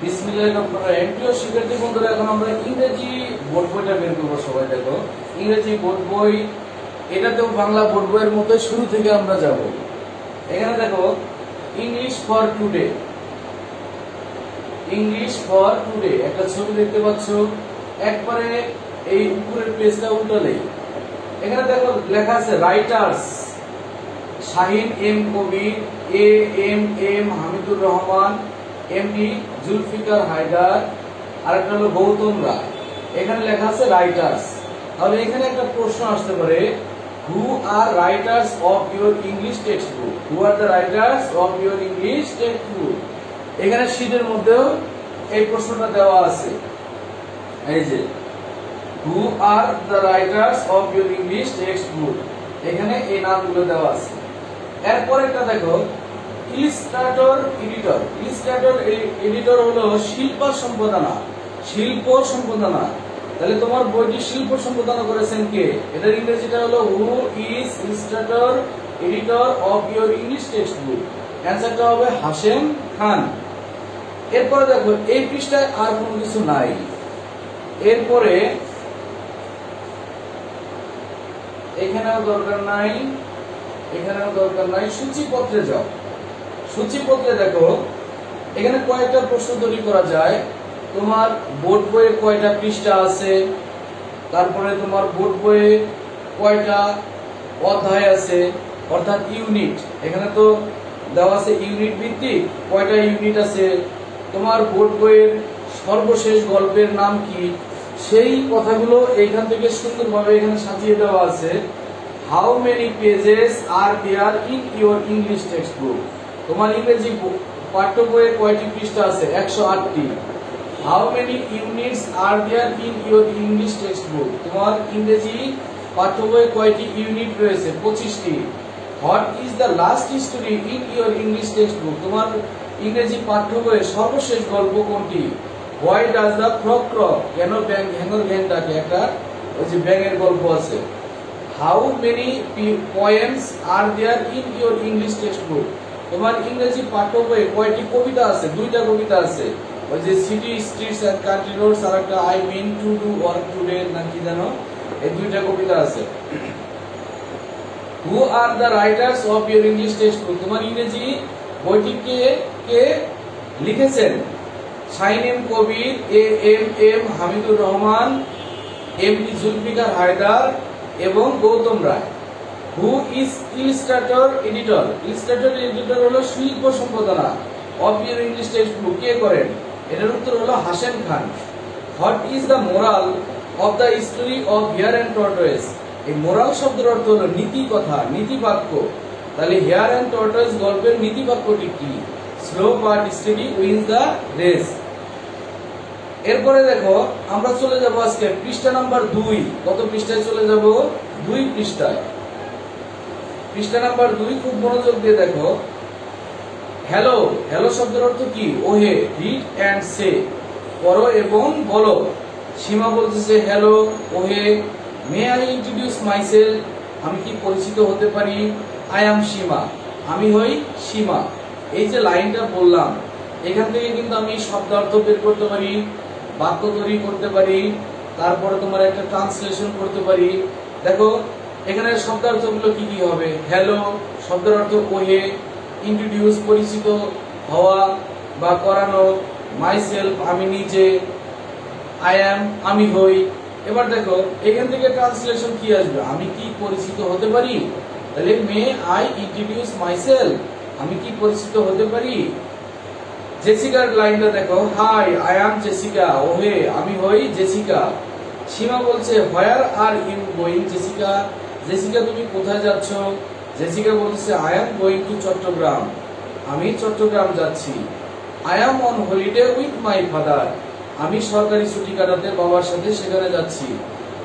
বিসমিল্লাহিররহমানিররহিম। প্রিয় শিক্ষার্থী বন্ধুরা, এখন আমরা ইংরেজি বোর্ড বইটা বের করবো। সবাই দেখো, ইংরেজি বোর্ড বই, এটাতেও বাংলা বোর্ড বইয়ের মতো শুরু থেকে আমরা যাব। এখানে দেখো, English for today, English for today একটা ছবি দেখতে পাচ্ছ। একবারে এই উপরের পেজটা উল্টালেই এখানে দেখো লেখা আছে writers, Shahin M Kabir, A M M Hamidur Rahman, MD Zulfikar Haider, আর একটা হলো গৌতম রায়। এখানে লেখা আছে রাইটার্স। তাহলে এখানে একটা প্রশ্ন আসতে পারে, who are writers of your English text book? Who are the writers of your English text book? এখানে শীটের মধ্যেও এই প্রশ্নটা দেওয়া আছে। এই যে who are the writers of your English text book, এখানে এই নামগুলো দেওয়া আছে। এরপর একটা দেখো, ইলিস্ট্রেটর এডিটর। ইলিস্ট্রেটর এডিটর হলো শিল্প সম্পাদনা, শিল্প সম্পাদনা। তাহলে তোমার বইটি শিল্প সম্পাদনা করেছেন কে? এটার ইংরেজিটা হলো হু is illustrator editor of your English text book? অ্যান্সারটা হবে হাশেম খান। এরপরে দেখো, এই পৃষ্ঠায় আর কোনো কিছু নাই। এরপরে এখানেও দরকার নাই, এখানেও দরকার নাই। সূচিপত্রে যাও। সূচিপত্রে দেখো, এখানে কয়েকটা প্রশ্ন তৈরি করা যায়। তোমার বোর্ড বইয়ে কয়টা পৃষ্ঠা আছে, তারপরে তোমার বোর্ড বইয়ে কয়টা অধ্যায় আছে, অর্থাৎ ইউনিট। এখানে তো দেওয়া আছে ইউনিট ভিত্তিক, কয়টা ইউনিট আছে, তোমার বোর্ড বইয়ের সর্বশেষ গল্পের নাম কি, সেই কথাগুলো এইখান থেকে সুন্দরভাবে এখানে সাজিয়ে দেওয়া আছে। How many pages are there in your English text book? তোমার ইংরেজি পাঠ্য বইয়ে কয়টি পৃষ্ঠা আছে? 108টি। How many units are there in your English text book? তোমার ইংরেজি পাঠ্য বইয়ে কয়টি ইউনিট রয়েছে? 25টি। What is the last story in your English text book? তোমার ইংরেজি পাঠ্য বইয়ে সর্বশেষ গল্প কোনটি? Why does the frog croak? কেন ব্যাঙ হ্যাঙ্গর ঘ্যান ডাকে? একটা ওই যে ব্যাঙের গল্প আছে। How many poems are there in your English text book? তোমার ইংরেজি পাঠ্য বইয়ে কয়টি কবিতা আছে? 2টা কবিতা আছে। ওই যে city streets and country roads, আর একটা I mean to do work today না কি জানো, এই 2টা কবিতা আছে। Who are the writers of your English text book? তোমার ইংরেজি বইটি কে লিখেছেন? Shahin M Kabir, A M M Hamidur Rahman, MD Zulfikar Haider এবং Gautam Roy. Who is illustrator editor? Illustrator editor হলো শিল্প সম্পাদনা of your English text book, কে করেন? এটার উত্তর হলো Hashem Khan. What is the moral of the story of hare and tortoise? এই মোরাল শব্দের অর্থ হলো নীতি কথা, নীতি বাক্য। তাহলে হেয়ার অ্যান্ড টর্টয়েস গল্পের নীতি বাক্যটি কি? Slow but steady wins the race. এরপরে দেখো, আমরা চলে যাব আজকে পৃষ্ঠা নাম্বার 2। কত পৃষ্ঠায় চলে যাব? 2 পৃষ্ঠায়। পৃষ্ঠা নাম্বার 2, খুব মনোযোগ দিয়ে দেখো। হ্যালো, হ্যালো শব্দের অর্থ কি? ওহে, রিড এন্ড সে, পড়ো এবং বলো। সীমা বলতেছে হ্যালো, ওহে। May I introduce myself? আমি কি পরিচিত হতে পারি? আই অ্যাম সীমা, আমি হই সীমা। এই যে লাইনটা বললাম, এখান থেকে কিন্তু আমি শব্দার্থ বের করতে পারি, বাক্য তৈরি করতে পারি, তারপরে তোমার একটা ট্রান্সলেশন করতে পারি। দেখো এখানে শব্দার্থগুলো কি কি হবে? হ্যালো শব্দের অর্থ ওহে, ইন্ট্রোডিউস পরিচিত হওয়া বা করানো, মাইসেলফ আমি নিজে, আই অ্যাম আমি হই। এবার দেখো এখান থেকে ট্রান্সলেশন কি আসবে? আমি কি পরিচিত হতে পারি? তাহলে মে আই ইন্ট্রোডিউস মাইসেলফ, আমি কি পরিচিত হতে পারি? জেসিকার লাইনটা দেখো, হাই আই অ্যাম জেসিকা, ওহে আমি হই জেসিকা। সীমা বলছে where are you going Jessica? Jessica তুমি কোথায় যাচ্ছ? জেসিকা বলছে I am going to Chattogram, আমি চট্টগ্রাম যাচ্ছি। I am on holiday with my father, আমি সরকারি ছুটি কাটাতে বাবার সাথে সেখানে যাচ্ছি।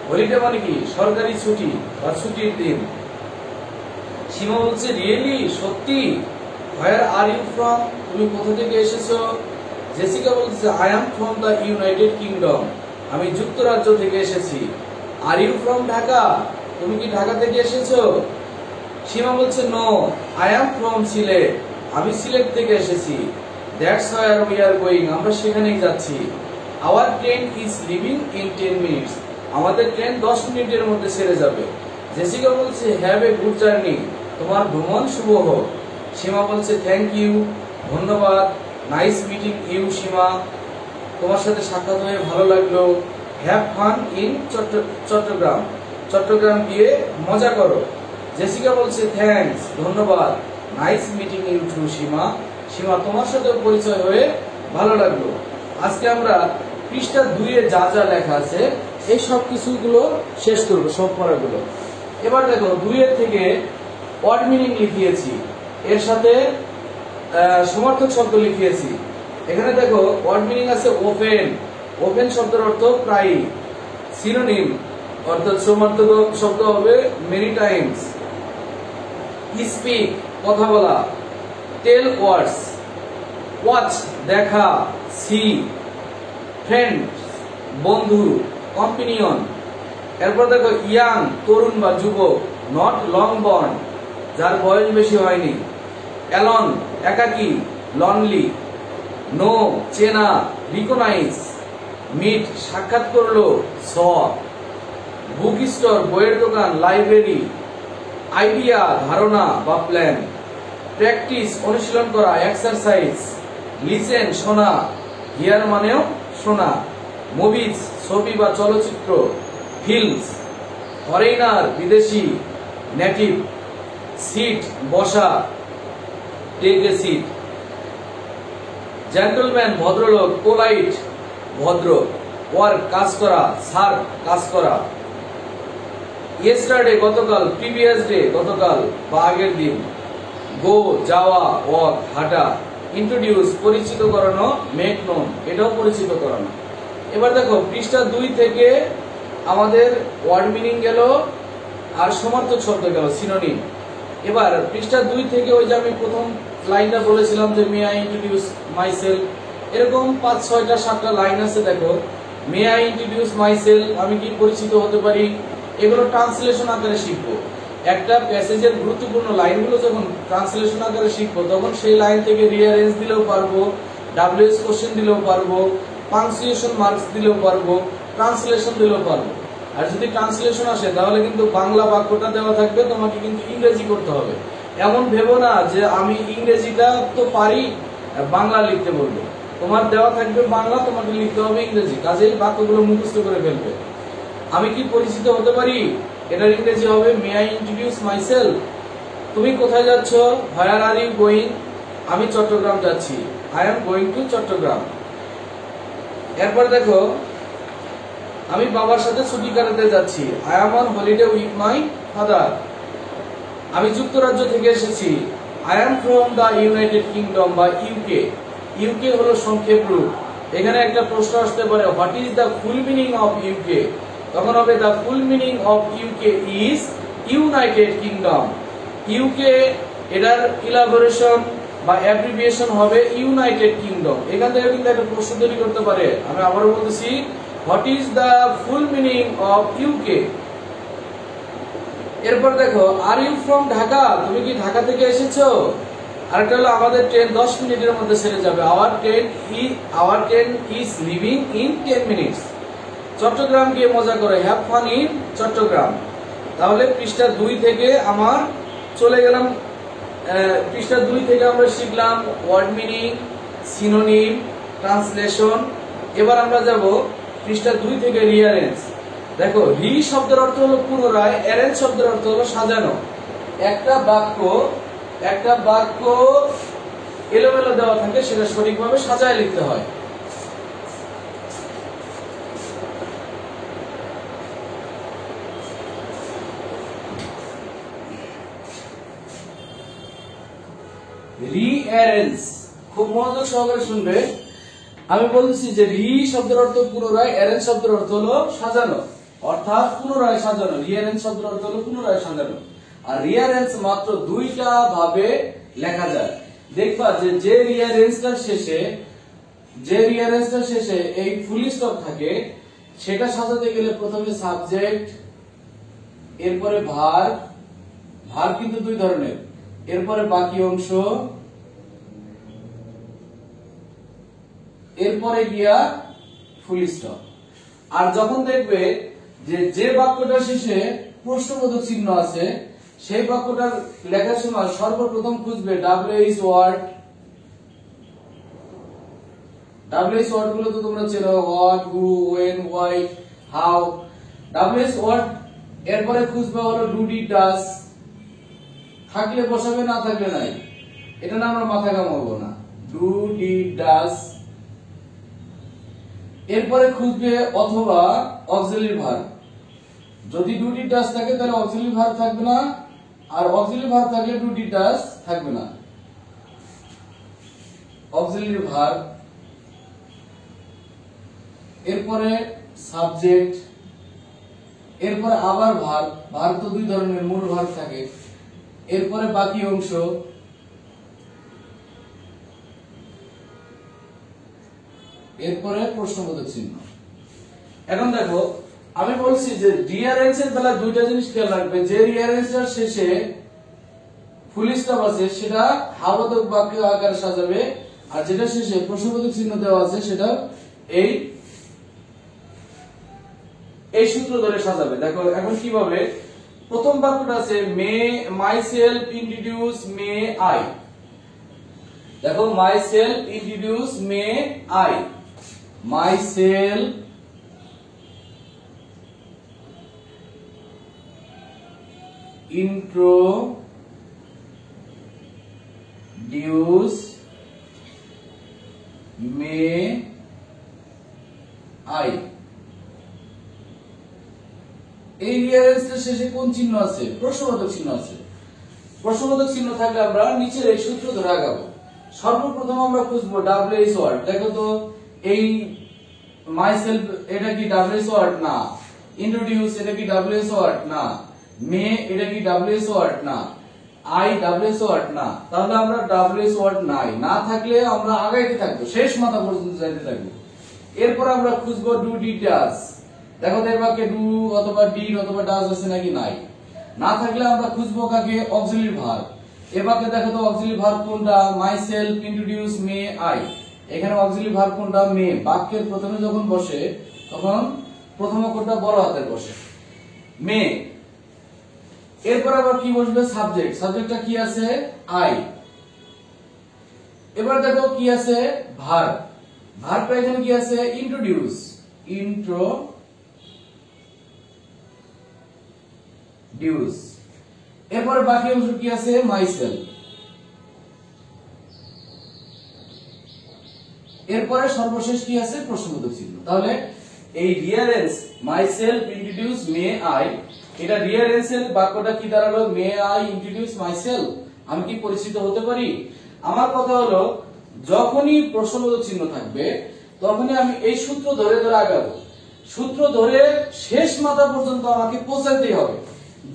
হলিডে মানে কি? সরকারি ছুটি বা ছুটির দিন। সীমা বলছে রিয়েলি, সত্যি? Where are you from? তুমি কোথা থেকে এসেছো? জেসিকা বলছে I am from the United Kingdom, আমি যুক্তরাজ্য থেকে এসেছি। Are you from Dhaka? তুমি কি ঢাকা থেকে এসেছো? সীমা বলছে no, I am from Sylhet, আমি সিলেট থেকে এসেছি। That's where we are going, আমরা সেখানেই যাচ্ছি। Our train is leaving in 10 minutes, আমাদের ট্রেন 10 মিনিটের মধ্যে ছেড়ে যাবে। জেসিকা বলছে হ্যাভ এ গুড জার্নি, তোমার ভ্রমণ শুভ হোক। সীমা বলছে থ্যাংক ইউ, ধন্যবাদ। নাইস মিটিং ইউ সীমা, তোমার সাথে সাক্ষাৎ হয়ে ভালো লাগলো। Have fun in Chittagong, Chittagong গিয়ে মজা করো। জেসিকা বলছে থ্যাঙ্কস, ধন্যবাদ। Nice meeting you too Seema, Seema তোমার সাথে পরিচয় হয়ে ভালো লাগলো। আজকে আমরা পৃষ্ঠা 2 এ যা যা লেখা আছে এই সব কিছুগুলো শেষ করবো, সব পড়াগুলো। এবার দেখো 2 এর থেকে ওয়ার্ড মিনিং লিখিয়েছি, এর সাথে সমার্থক শব্দ লিখিয়েছি। এখানে দেখো ওয়ার্ড মিনিং আছে ওপেন, ওপেন শব্দের অর্থ প্রায়। সিনোনিম অর্থাৎ সমার্থক শব্দ হবে মেনি টাইমস। স্পিক কথা বলা। টেল ওয়ার্ডস, ওয়াচ দেখা। সি ফ্রেন্ড বন্ধু, কম্পিনিয়ন। এরপর দেখো ইয়াং তরুণ বা যুবক, নট লং বর্ন যার বয়স বেশি হয়নি। অ্যালন একাকী, লনলি। নো চেনা, রিকগনাইজ। মিট সাক্ষাৎ করলো, স। বুক স্টোর বইয়ের দোকান, লাইব্রেরি। আইডিয়া ধারণা বা প্ল্যান। প্র্যাকটিস অনুশীলন করা, এক্সারসাইজ। লিসেন শোনা, হিয়ার মানেও শোনা। মুভিজ ছবি বা চলচ্চিত্র। ফিল্মস ফরেইনার বিদেশি, নেটিভ। সিট বসা, টেক এ সিট। জেন্টলম্যান ভদ্রলোক, পোলাইট ভদ্র। ওয়ার্ক কাজ করা, সার্ভ কাজ করা। ইয়েস্টারডে গতকাল, প্রিভিয়াস ডে গতকাল বা আগের দিন। গো যাওয়া, ওয়াক হাঁটা। ইন্ট্রোডিউস পরিচিত করানো, মেক নোন এটাও পরিচিত করানো। এবার দেখো পৃষ্ঠা 2 থেকে আমাদের ওয়ার্ড মিনিং গেল আর সমার্থক শব্দ গেল, সিনোনিম। এবার পৃষ্ঠা 2 থেকে ওই যে আমি প্রথম লাইনটা বলেছিলাম যে মে আই ইন্ট্রোডিউস মাইসেলফ, এরকম 5, 6টা 7টা লাইন আছে। দেখো মে আই ইন্ট্রোডিউস মাইসেলফ, আমি কি পরিচিত হতে পারি, এগুলো ট্রান্সলেশন আকারে শিখবো। একটা প্যাসেজের গুরুত্বপূর্ণ লাইনগুলো যখন ট্রান্সলেশন আকারে শিখবো তখন সেই লাইন থেকে রিঅ্যারেঞ্জ দিলেও পারবো, ডাব্লিউএস কোশ্চেন দিলেও পারবো, পাংচুয়েশন মার্কস দিলেও পারবো, ট্রান্সলেশন দিলেও পারবো। আর যদি ট্রান্সলেশন আসে তাহলে কিন্তু বাংলা বাক্যটা দেওয়া থাকবে, তোমাকে কিন্তু ইংরেজি করতে হবে। এমন ভেবো না যে আমি ইংরেজিটা তো পারি, বাংলা লিখতে বলবো। তোমার দেওয়া থাকবে বাংলা, তোমাকে লিখতে হবে ইংরেজি, কাজেই বাক্যগুলো মুখস্থ করে ফেলবে। আমি কি পরিচিত হতে পারি, এটার ইংরেজি হবে মে আই ইন্ট্রোডিউস মাইসেলফ। তুমি কোথায় যাচ্ছ, হোয়ার আর ইউ গোয়িং, আমি চট্টগ্রাম যাচ্ছি, I am going to Chittagong. এরপর দেখো আমি বাবার সাথে ছুটি কাটাতে যাচ্ছি, I am on holiday with my father. আমি যুক্তরাজ্য থেকে এসেছি, I am from the United Kingdom বা ইউকে। ইউকে হলো সংক্ষেপ রূপ। এখানে একটা প্রশ্ন আসতে পারে what is the full meaning of UK, তখন হবে the full meaning of UK is United Kingdom. UK এটার ইলাবোরেশন বা অ্যাব্রিভিয়েশন হবে ইউনাইটেড কিংডম। এখান থেকে কিন্তু একটা প্রশ্ন তৈরি করতে পারে। আমি আবারও বলতেছি what is the full meaning of UK. এরপর দেখো আর ইউ ফ্রম ঢাকা, তুমি কি ঢাকা থেকে এসেছো। আরেকটা হলো আমাদের ট্রেন 10 মিনিটের মধ্যে ছেড়ে যাবে, our train is leaving in 10 minutes. Chittagong গিয়ে মজা করে, হ্যাভ ফান ইন চট্টগ্রাম। তাহলে পৃষ্ঠা 2 থেকে আমার চলে গেলাম, পৃষ্ঠা 2 থেকে আমরা শিখলাম ওয়ার্ড মিনিং, সিনোনিম, ট্রান্সলেশন। এবার আমরা যাব পৃষ্ঠা 2 থেকে রিঅ্যারেঞ্জ। দেখো রি শব্দের অর্থ হলো পুনরায়, অ্যারেঞ্জ শব্দের অর্থ হলো সাজানো। একটা বাক্য এলোমেলো দেওয়া থাকে, সেটা সঠিকভাবে সাজায় লিখতে হয়। রিঅ্যারেঞ্জ, খুব মনোযোগ সহকারে শুনবে। আমি বলছি যে রি শব্দের অর্থ পুনরায়, অ্যারেঞ্জ শব্দের অর্থ হলো সাজানো, অর্থাৎ পুনরায় সাজানো। রিঅ্যারেঞ্জ শব্দের অর্থ হলো পুনরায় সাজানো। আর রিঅ্যারেঞ্জ মাত্র 2টা ভাবে লেখা যায়। দেখবা যে রিঅ্যারেঞ্জটার শেষে এই ফুল স্টপ থাকে, সেটা সাজাতে গেলে প্রথমে সাবজেক্ট, এরপরে ভার্ব কিন্তু 2 ধরনের, এরপরে বাকি অংশ, এরপরে গিয়া ফুল স্টপ। আর যখন দেখবে যে বাক্যটা শেষে প্রশ্নবোধক চিহ্ন আছে সেই বাক্যটার লেখার সময় সর্বপ্রথম খুঁজবে WH ওয়ার্ড। WH ওয়ার্ড গুলো তো তোমরা চেনো, what, who, when, why, how. WH word এরপরে খুঁজবে হলো ডু, ডিড, ডাজ। থাকলে বসাবে, না থাকলে নাই, এটা না আমরা মাথা ঘামাবো না। Do, did, does. এরপরে খুঁজবে অথবা অক্সিলারি ভার্ব। যদি ডু, ডিড, ডাজ থাকে তাহলে অক্সিলারি ভার্ব থাকবে না, আর অক্সিলারি ভার্ব থাকলে ডু, ডিড, ডাজ থাকবে না। অক্সিলারি ভার্ব, এরপরে সাবজেক্ট, এরপরে আবার ভার্ব। ভার্ব তো দুই ধরনের, মূল ভার্ব থাকে। এরপরে বাকি অংশ, এরপরে প্রশ্নবোধক চিহ্ন। এখন দেখো আমি বলছি যে রিয়ারেঞ্জ এর বেলা দুইটা জিনিস খেয়াল রাখবে। যে রিয়ারেঞ্জটার শেষে ফুল স্টপ আছে সেটা হাবোধক বাক্য আকারে সাজাবে, আর যেটা শেষে প্রশ্নবোধক চিহ্ন দেওয়া আছে সেটা এই সূত্র ধরে সাজাবে। দেখো এখন কিভাবে, প্রথম বাক্যটা আছে may myself introduce may I. দেখো myself introduce may I, myself introduce may I। এই রিয়ারেঞ্জের শেষে কোন চিহ্ন আছে? প্রশ্নবোধক চিহ্ন আছে। প্রশ্নবোধক চিহ্ন থাকলে আমরা নিচের এই সূত্র ধরে আগাবো। সর্বপ্রথম আমরা খুঁজবো WH ওয়ার্ড। দেখো তো এই মাই সেলফ এটা কি WH ওয়ার্ড? না। ইন্ট্রোডিউস এটা কি WH ওয়ার্ড? না। মে এটা কি WH ওয়ার্ড? না। I WH word? না। তাহলে আমরা WH ওয়ার্ড নাই, না থাকলে আমরা আগাইতে থাকবো, শেষ মাথা পর্যন্ত যাইতে থাকবো। এরপর আমরা খুঁজবো ডু, ডিড, ডাজ। দেখো এর বাক্যে ডু অথবা ডিড অথবা ডাজ আছে নাকি? নাই। না থাকলে আমরা খুঁজবো কাকে? Auxiliary verb. এর বাক্যে দেখো তো অক্সিলারি ভার্ব কোনটা? My self introduce may I. এখানে অক্সিলারি ভার্ব কোনটা? মে। বাক্যের প্রথমে যখন বসে তখন প্রথম অক্ষরটা বড় হাতের বসে, মে। এরপর আবার কি বসবে? সাবজেক্ট। সাবজেক্টটা কি আছে? আই। এবার দেখো কি আছে? ভার্ব। ভার্বটা এখানে কি আছে? ইন্ট্রোডিউস। ইন্ট্রোডিউস। এরপরে বাকি অংশ কি আছে? মাইসেলফ। এরপরে সর্বশেষ কি আছে? প্রশ্নবোধক চিহ্ন। তাহলে এই rearrange myself introduce may I, এটা রিয়ারেঞ্জের বাক্যটা কি দাঁড়ালো? May I introduce myself. আমি কি পরিচিত হতে পারি? আমার কথা হলো যখনই প্রশ্নবোধক চিহ্ন থাকবে তখনই আমি এই সূত্র ধরে ধরে আগাবো। সূত্র ধরে শেষ মাথা পর্যন্ত আমাকে পৌঁছাতেই হবে।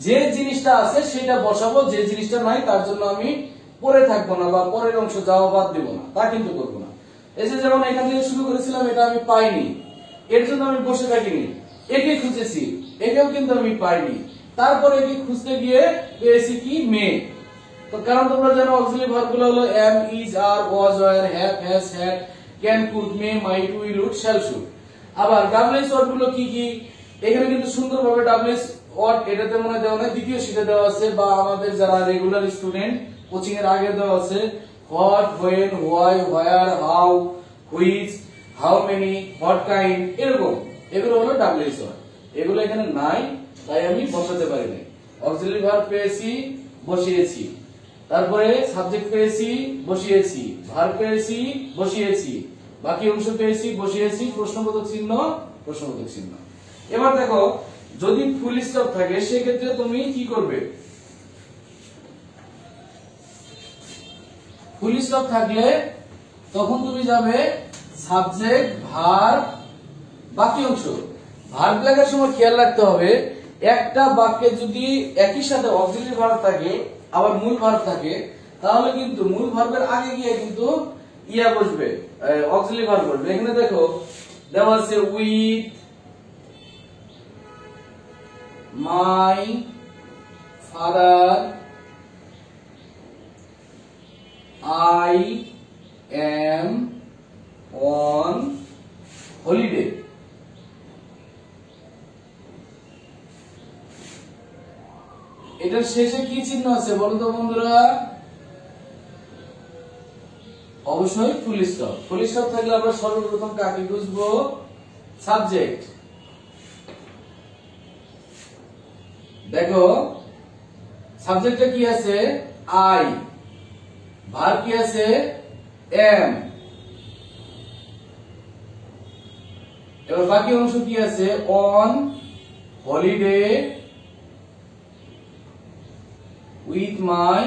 যে জিনিসটা আছে সেটা বসাবো, যে জিনিসটা নাই তার জন্য আমি পড়ে থাকবো না বা পরের অংশ যাওয়া বাদ দেবো না, তা কিন্তু করবো না। এই যে যেমন এখান থেকে শুরু করেছিলাম, এটা আমি পাইনি, এর জন্য আমি বসে থাকিনি, একে খুঁজেছি, একেও কিন্তু আমি পাইনি। তারপরে একে খুঁজতে গিয়ে পেয়েছি কি? মে। তো কারণ তোমরা জানো অক্সিলারি ভার্ব গুলো হলো am, is, are, was, were, have, has, had, can, could, may, might, will, would, shall, should। আবার WH ওয়ার্ড গুলো কি কি? এখানে কিন্তু সুন্দরভাবে WH ওয়ার্ড এটাতে মনে দেওয়া নাই, দ্বিতীয় শীটে দেওয়া আছে, বা আমাদের যারা রেগুলার স্টুডেন্ট কোচিং এর আগে দেওয়া আছে। What, when, why, where, how, which, how many, what kind, এরকম এগুলো হলো WH ওয়ার্ড। এগুলো এখানে নাই, তাই আমি বসাতে পারি নাই। অক্সিলারি ভার্ব পেয়েছি, বসিয়েছি। তারপরে সাবজেক্ট পেয়েছি, বসিয়েছি। ভার্ব পেয়েছি, বসিয়েছি। বাকি অংশ পেয়েছি, বসিয়েছি। প্রশ্নবোধক চিহ্ন, প্রশ্নবোধক চিহ্ন। এবার দেখো যদি ফুল স্টপ থাকে সেক্ষেত্রে তুমি কি করবে? ফুল স্টপ থাকলে তখন তুমি যাবে সাবজেক্ট, ভার্ব, বাকি অংশ। ভার্ব লেখার সময় খেয়াল রাখতে হবে একটা বাক্যে যদি একই সাথে অক্সিলারি ভার্ব থাকে আবার মূল ভার্ব থাকে তাহলে কিন্তু মূল ভার্বের আগে গিয়ে কিন্তু ইয়া বসবে, অক্সিলারি ভার্ব বসবে। এখানে দেখো দেওয়া আছে with my father I am on holiday. এটার শেষে কি চিহ্ন আছে বলো তো বন্ধুরা? অবশ্যই ফুল স্টপ। ফুল স্টপ থাকলে আমরা সর্বপ্রথম কাকে বুঝবো? সাবজেক্ট। দেখো সাবজেক্টে কি আছে? আই। ভার্ব কি আছে? এম। এবার বাকি অংশ কি আছে? On holiday with my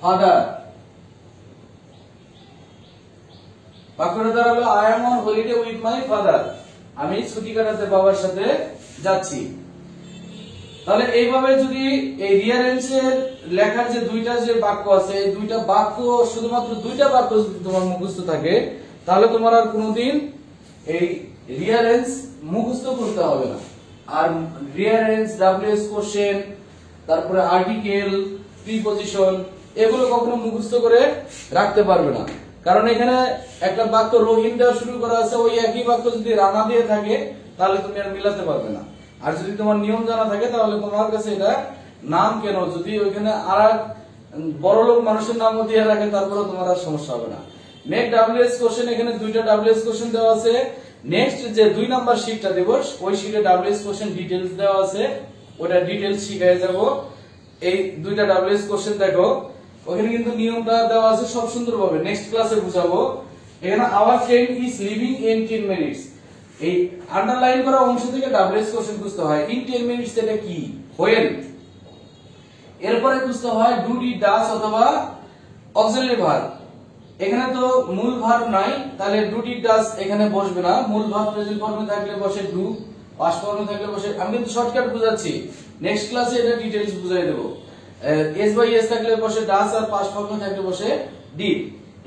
father. বাক্যটা দাঁড়ালো I am on holiday with my father. আমি ছুটি কাটাতে বাবার সাথে যাচ্ছি। তাহলে এইভাবে যদি এই রিয়ারেন্সের লেখার যে দুইটা যে বাক্য আছে, এই দুইটা বাক্য, শুধুমাত্র দুইটা বাক্য যদি তোমার মুখস্থ থাকে, তাহলে তোমার আর কোনোদিন এই রিয়ারেন্স মুখস্থ করতে হবে না। আর রিয়ারেন্স, ডাব্লিউএস কোশ্চেন, তারপরে আর্টিকেল, প্রিপজিশন, এগুলো কখনো মুখস্থ করে রাখতে পারবে না। কারণ এখানে একটা বাক্য রহিম দেওয়া শুরু করা আছে, ওই একই বাক্য যদি রানা দিয়ে থাকে তাহলে তুমি আর মিলাতে পারবে না। আর যদি তোমার নিয়ম জানা থাকে তাহলে তোমার কাছে এটা নাম কেন, যদি ওইখানে আর বড় লোক মানুষের নামও দিয়ে রাখে তারপরে তোমার আর সমস্যা হবে না। নেক্সট ডাব্লিউএস কোশ্চেন, এখানে দুইটা ডাব্লিউএস কোশ্চেন দেওয়া আছে। নেক্সট যে 2 নাম্বার শীটটা দেব, ওই শীটে ডাব্লিউএস কোশ্চেন ডিটেইলস দেওয়া আছে, ওটা ডিটেইলস শিখাই যাব। এই দুইটা ডাব্লিউএস কোশ্চেন দেখো, ওখানে কিন্তু নিয়মটা দেওয়া আছে সব সুন্দরভাবে, নেক্সট ক্লাসে বুঝাবো। এখানে our friend is leaving in 10 minutes, এই আন্ডারলাইন করা অংশ থেকে ডাব্লিউএস কোশ্চেন খুঁজতে হয়। ইন 10 মিনিটস এটা কি? হোয়েন। এরপরে খুঁজতে হয় ডু, ডিড, ডাজ অথবা অক্সিলারি ভার্ব। এখানে তো মূল ভার্ব নাই, তাহলে ডু, ডিড, ডাজ এখানে বসবে না। মূল ভার্ব প্রেজেন্ট ফর্মে থাকলে বসে ডু, পাস্ট ফর্মে থাকলে বসে। আমি কিন্তু শর্টকাট বুঝাচ্ছি, নেক্সট ক্লাসে এটা ডিটেইলস বুঝাই দেব। এস বাই এস থাকলে বসে ডাজ, আর পাস্ট ফর্মে থাকলে বসে ডিড।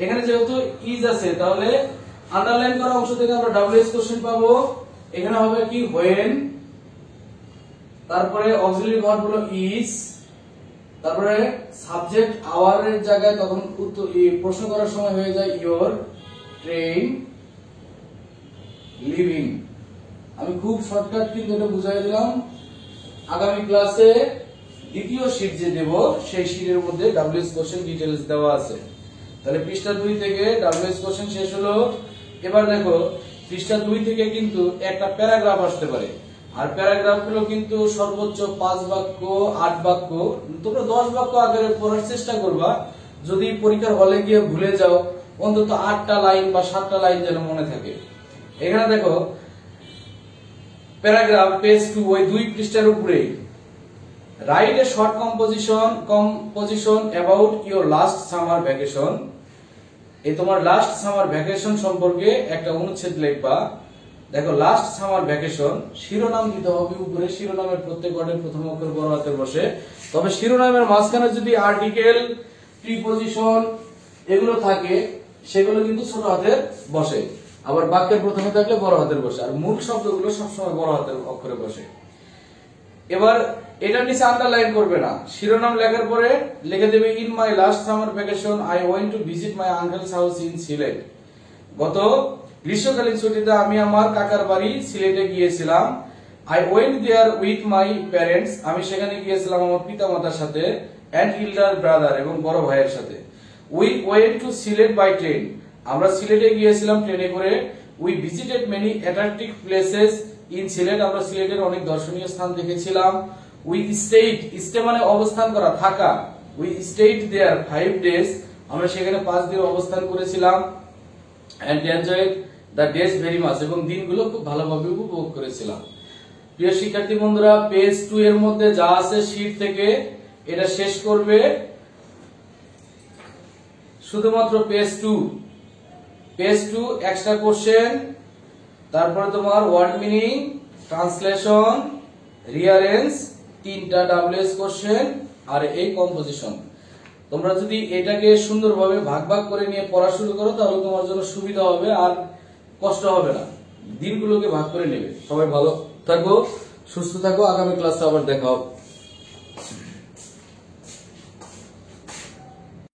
এখানে যেহেতু ইজ আছে, তাহলে আন্ডারলাইন করা অংশ থেকে আমরা ডাব্লিউএস কোশ্চেন পাবো। এখানে হবে কি? হোয়েন, তারপরে অক্সিলারি ভার্ব হলো ইজ, তারপরে সাবজেক্ট আওয়ার এর জায়গায় তখন প্রশ্ন করার সময় হয়ে যায় ইয়োর ট্রেন লিভিং। আমি খুব শর্টকাট কিন্তু এটা বুঝাই দিলাম। আগামী ক্লাসে দ্বিতীয় শীট যে দেব, সেই শীটের মধ্যে ডাব্লিউএস কোশ্চেন ডিটেইলস দেওয়া আছে। তাহলে পৃষ্ঠা 2 থেকে ডাব্লিউএস কোশ্চেন শেষ হলো। এবার দেখো পৃষ্ঠা 2 থেকে কিন্তু একটা প্যারাগ্রাফ আসতে পারে, আর প্যারাগ্রাফ গুলো কিন্তু সর্বোচ্চ 5 বাক্য, 8 বাক্য। তোমরা 10 বাক্য আকারে পড়ার চেষ্টা করবা। যদি পরীক্ষার হলে গিয়ে ভুলে যাও, অন্তত 8টা লাইন বা 7টা লাইন যেন মনে থাকে। এখানে দেখো প্যারাগ্রাফ পেজ 2, ওই 2 পৃষ্ঠার উপরে write a short composition about your last summer vacation. এই তোমার লাস্ট সামার ভ্যাকেশন সম্পর্কে একটা অনুচ্ছেদ লিখবা। দেখো লাস্ট সামার ভ্যাকেশন, শিরোনাম দিতে হবে উপরে। শিরোনামের প্রত্যেক ওয়ার্ডের প্রথম অক্ষর বড় হাতের বসে, তবে শিরোনামের মাঝখানে যদি আর্টিকেল, প্রিপজিশন এগুলো থাকে সেগুলো কিন্তু ছোট হাতের বসে। আবার বাক্যের প্রথমে থাকলে বড় হাতের বসে, আর মূল শব্দগুলো সবসময় বড় হাতের অক্ষরে বসে। এবার এটা নিচে আন্ডারলাইন করবে না, শিরোনাম লেখার পরে লিখে দেবে in my last summer vacation I went to visit my uncle's house in Sylhet. গত গ্রীষ্মকালীন ছুটিতে আমি আমার কাকার বাড়ি সিলেটে গিয়েছিলাম। I went there with my parents, আমি সেখানে গিয়েছিলাম আমার পিতামাতার সাথে, এন্ড ইল্ডার ব্রাদার, এবং বড় ভাইয়ের সাথে। We went to Sylhet by train, আমরা সিলেটে গিয়েছিলাম ট্রেনে করে। We visited many attractive places in Sylhet, আমরা সিলেটের অনেক দর্শনীয় স্থান দেখেছিলাম। উই স্টেইড, স্টে মানে অবস্থান করা, থাকা। উই স্টেইড দেয়ার 5 days, আমরা সেখানে 5 দিন অবস্থান করেছিলাম। And enjoyed the days very much, এবং দিনগুলো খুব ভালোভাবে উপভোগ করেছিলাম। প্রিয় শিক্ষার্থী বন্ধুরা, পেজ 2 এর মধ্যে যা আছে শীট থেকে এটা শেষ করবে শুধুমাত্র পেজ 2। পেজ 2 এক্সট্রা কোশ্চেন, তারপরে তোমার ওয়ার্ড মিনিং, ট্রান্সলেশন, রিয়ারেন্স, 3টা ডাব্লিউএস কোশ্চেন, আর এই কম্পোজিশন। তোমরা যদি এটাকে সুন্দরভাবে ভাগ ভাগ করে নিয়ে পড়া শুরু করো তাহলে তোমার জন্য সুবিধা হবে, আর কষ্ট হবে না। দিনগুলোকে ভাগ করে নেবে। সবাই ভালো থাকো, সুস্থ থাকো, আগামী ক্লাসে আবার দেখা হবে।